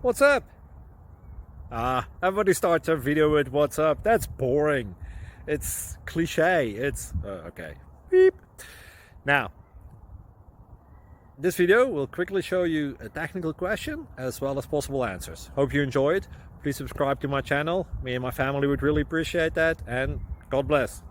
What's up? Everybody starts their video with what's up. That's boring. It's cliche. It's okay. Beep. Now, this video will quickly show you a technical question as well as possible answers. Hope you enjoyed. Please subscribe to my channel. Me and my family would really appreciate that, and God bless.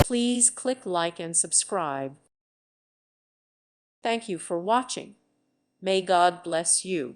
Please click like and subscribe. Thank you for watching. May God bless you.